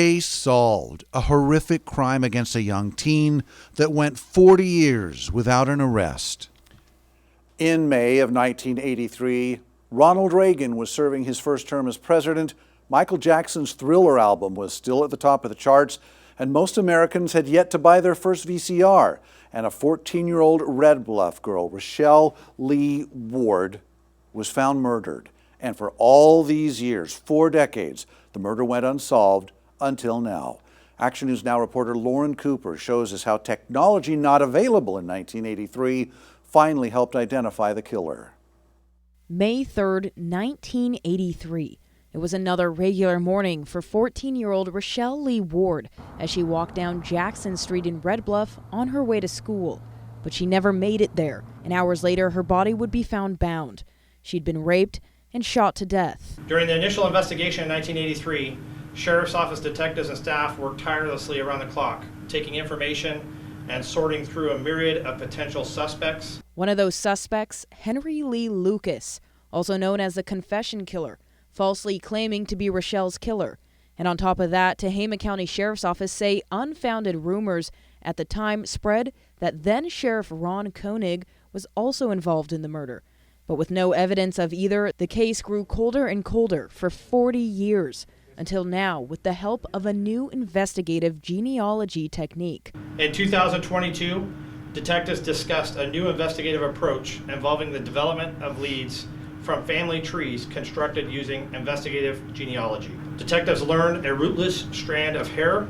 Case solved, a horrific crime against a young teen that went 40 years without an arrest. In May of 1983, Ronald Reagan was serving his first term as president. Michael Jackson's Thriller album was still at the top of the charts, and most Americans had yet to buy their first VCR. And a 14-year-old Red Bluff girl, Rochelle Lee Ward, was found murdered. And for all these years, 4 decades, the murder went unsolved until now. Action News Now reporter Lauren Cooper shows us how technology not available in 1983 finally helped identify the killer. May 3rd, 1983. It was another regular morning for 14-year-old Rochelle Lee Ward as she walked down Jackson Street in Red Bluff on her way to school. But she never made it there, and hours later her body would be found bound. She'd been raped and shot to death. During the initial investigation in 1983, Sheriff's Office detectives and staff worked tirelessly around the clock, taking information and sorting through a myriad of potential suspects. One of those suspects, Henry Lee Lucas, also known as the Confession Killer, falsely claiming to be Rochelle's killer. And on top of that, Tehama County Sheriff's Office say unfounded rumors at the time spread that then Sheriff Ron Koenig was also involved in the murder. But with no evidence of either, the case grew colder and colder for 40 years. Until now, with the help of a new investigative genealogy technique. In 2022, detectives discussed a new investigative approach involving the development of leads from family trees constructed using investigative genealogy. Detectives learned a rootless strand of hair,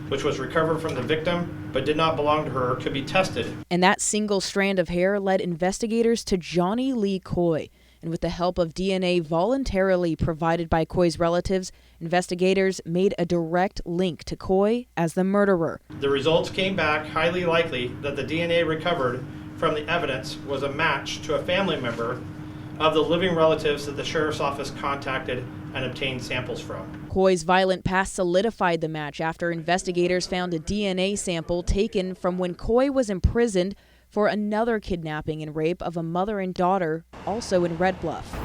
which was recovered from the victim but did not belong to her, could be tested. And that single strand of hair led investigators to Johnny Lee Coy. And with the help of DNA voluntarily provided by Coy's relatives, investigators made a direct link to Coy as the murderer. The results came back highly likely that the DNA recovered from the evidence was a match to a family member of the living relatives that the Sheriff's Office contacted and obtained samples from. Coy's violent past solidified the match after investigators found a DNA sample taken from when Coy was imprisoned for another kidnapping and rape of a mother and daughter, also in Red Bluff.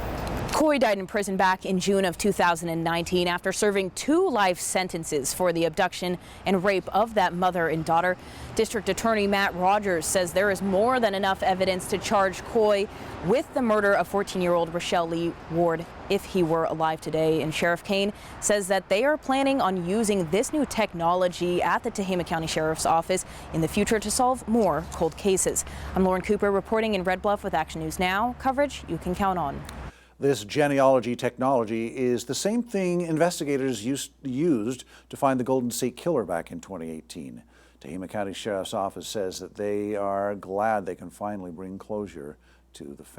Coy died in prison back in June of 2019 after serving 2 life sentences for the abduction and rape of that mother and daughter. District Attorney Matt Rogers says there is more than enough evidence to charge Coy with the murder of 14-year-old Rochelle Lee Ward if he were alive today. And Sheriff Kane says that they are planning on using this new technology at the Tehama County Sheriff's Office in the future to solve more cold cases. I'm Lauren Cooper reporting in Red Bluff with Action News Now. Coverage you can count on. This genealogy technology is the same thing investigators used to find the Golden State Killer back in 2018. Tehama County Sheriff's Office says that they are glad they can finally bring closure to the family.